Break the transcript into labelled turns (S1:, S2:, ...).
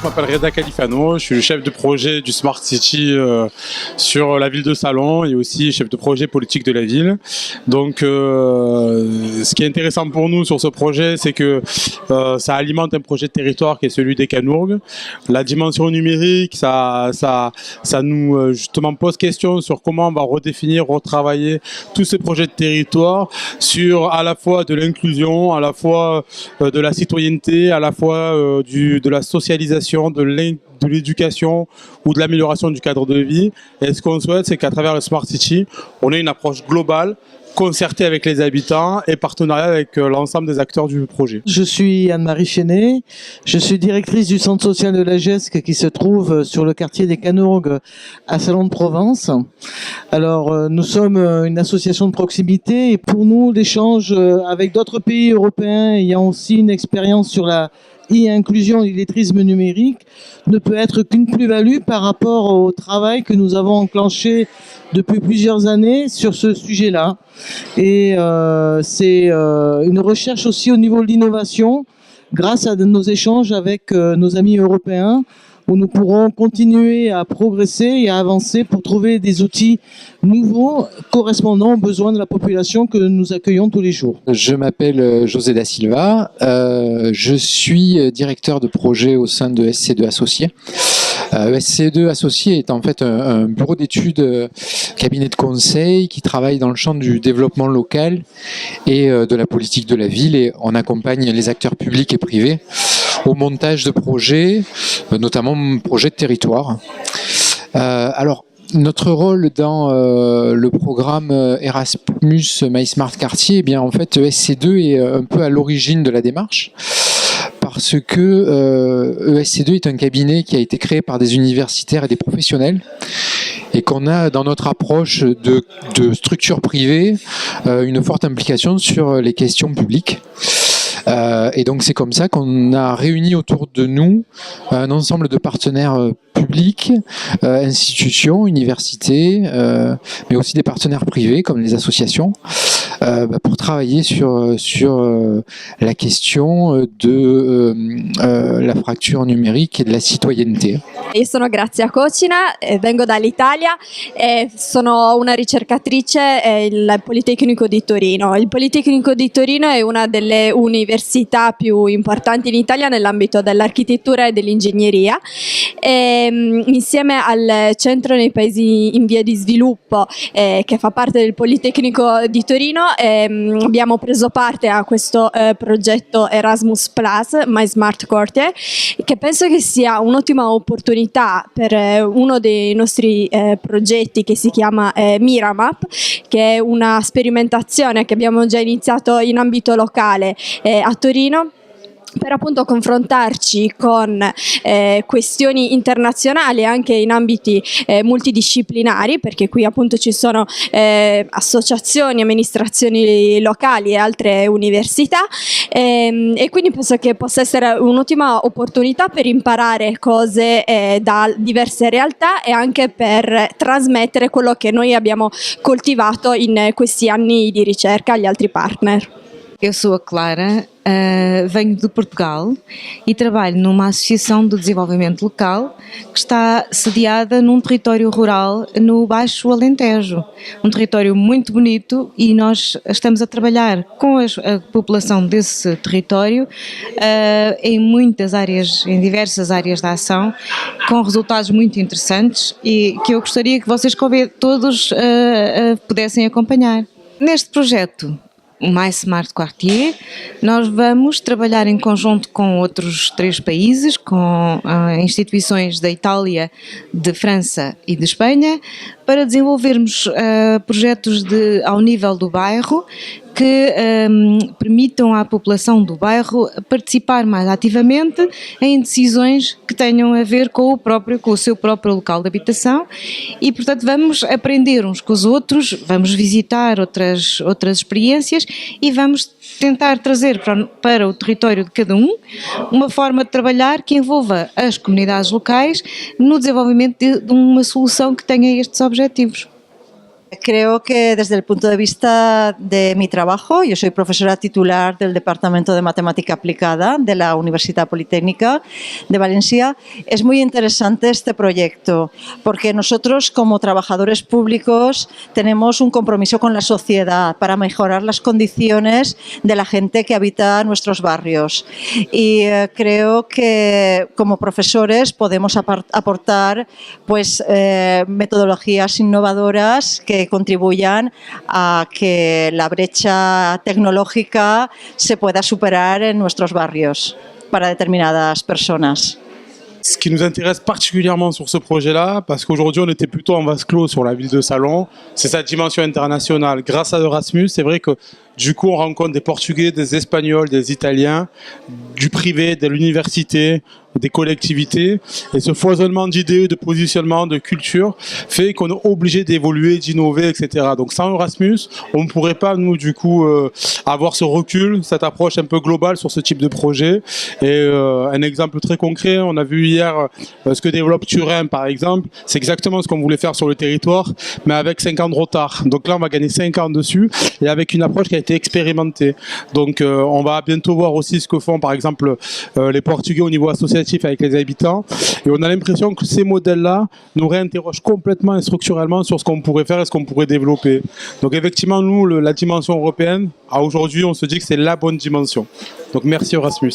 S1: m'appelle Reda Califano, je suis le chef de projet du Smart City sur la ville de Salon et aussi chef de projet politique de la ville. Donc ce qui est intéressant pour nous sur ce projet, c'est que ça alimente un projet de territoire qui est celui des Canourgues. La dimension numérique, ça nous justement pose question sur comment on va redéfinir, retravailler tous ces projets de territoire sur à la fois de l'inclusion, à la fois de la citoyenneté, à la fois de la socialisation, de l'éducation ou de l'amélioration du cadre de vie. Et ce qu'on souhaite, c'est qu'à travers le Smart City, on ait une approche globale, concertée avec les habitants et partenariat avec l'ensemble des acteurs du projet.
S2: Je suis Anne-Marie Chenet, je suis directrice du centre social de la GESC qui se trouve sur le quartier des Canourgues à Salon de Provence. Alors nous sommes une association de proximité et pour nous l'échange avec d'autres pays européens ayant aussi une expérience sur la inclusion et l'illettrisme numérique ne peut être qu'une plus-value par rapport au travail que nous avons enclenché depuis plusieurs années sur ce sujet-là. Et c'est une recherche aussi au niveau de l'innovation grâce à nos échanges avec nos amis européens où nous pourrons continuer à progresser et à avancer pour trouver des outils nouveaux correspondant aux besoins de la population que nous accueillons tous les jours.
S3: Je m'appelle José da Silva, je suis directeur de projet au sein de SC2 Associés. SC2 Associés est en fait un bureau d'études, cabinet de conseil qui travaille dans le champ du développement local et de la politique de la ville, et on accompagne les acteurs publics et privés au montage de projets, notamment projets de territoire. Alors, notre rôle dans le programme Erasmus My Smart Quartier, eh bien en fait ESC2 est un peu à l'origine de la démarche, parce que ESC2 est un cabinet qui a été créé par des universitaires et des professionnels, et qu'on a dans notre approche de structures privées une forte implication sur les questions publiques. Et donc c'est comme ça qu'on a réuni autour de nous un ensemble de partenaires publics, institutions, universités, mais aussi des partenaires privés comme les associations, pour travailler sur la question de la fracture numérique et de la citoyenneté.
S4: Io sono Grazia Cocina, vengo dall'Italia e sono una ricercatrice al Politecnico di Torino. Il Politecnico di Torino è una delle università più importanti in Italia nell'ambito dell'architettura e dell'ingegneria. Insieme al centro nei paesi in via di sviluppo che fa parte del Politecnico di Torino abbiamo preso parte a questo progetto Erasmus Plus, My Smart Quartier, che penso che sia un'ottima opportunità per uno dei nostri progetti che si chiama Miramap, che è una sperimentazione che abbiamo già iniziato in ambito locale a Torino, per appunto confrontarci con questioni internazionali anche in ambiti multidisciplinari, perché qui appunto ci sono associazioni, amministrazioni locali e altre università, e quindi penso che possa essere un'ottima opportunità per imparare cose da diverse realtà e anche per trasmettere quello che noi abbiamo coltivato in questi anni di ricerca agli altri partner.
S5: Eu sou a Clara, venho de Portugal e trabalho numa associação de desenvolvimento local que está sediada num território rural no Baixo Alentejo, um território muito bonito, e nós estamos a trabalhar com a população desse território em muitas áreas, em diversas áreas da ação, com resultados muito interessantes e que eu gostaria que vocês todos pudessem acompanhar. Neste projeto My Smart Quartier, nós vamos trabalhar em conjunto com outros 3 países, com instituições da Itália, de França e de Espanha, para desenvolvermos projetos ao nível do bairro que permitam à população do bairro participar mais ativamente em decisões que tenham a ver com o seu próprio local de habitação, e portanto vamos aprender uns com os outros, vamos visitar outras experiências e vamos tentar trazer para o território de cada um uma forma de trabalhar que envolva as comunidades locais no desenvolvimento de uma solução que tenha estes objetivos.
S6: Creo que desde el punto de vista de mi trabajo, yo soy profesora titular del Departamento de Matemática Aplicada de la Universidad Politécnica de Valencia, es muy interesante este proyecto porque nosotros como trabajadores públicos tenemos un compromiso con la sociedad para mejorar las condiciones de la gente que habita nuestros barrios y creo que como profesores podemos aportar pues, metodologías innovadoras que contribuyan a que la brecha tecnológica se pueda superar en nuestros barrios para determinadas personas.
S1: Ce qui nous intéresse particulièrement sur ce projet-là, parce qu'aujourd'hui on était plutôt en vase clos sur la ville de Salon, c'est sa dimension internationale. Grâce à Erasmus, c'est vrai que du coup on rencontre des Portugais, des Espagnols, des Italiens, du privé, de l'université, des collectivités, et ce foisonnement d'idées, de positionnement, de culture fait qu'on est obligé d'évoluer, d'innover, etc. Donc sans Erasmus, on ne pourrait pas nous du coup avoir ce recul, cette approche un peu globale sur ce type de projet. Et un exemple très concret, on a vu hier ce que développe Turin par exemple, c'est exactement ce qu'on voulait faire sur le territoire, mais avec 5 ans de retard. Donc là on va gagner 5 ans dessus, et avec une approche qui a été expérimentée. Donc on va bientôt voir aussi ce que font par exemple les Portugais au niveau associatif avec les habitants, et on a l'impression que ces modèles-là nous réinterrogent complètement et structurellement sur ce qu'on pourrait faire et ce qu'on pourrait développer. Donc effectivement, nous, la dimension européenne, à aujourd'hui, on se dit que c'est la bonne dimension. Donc merci Erasmus.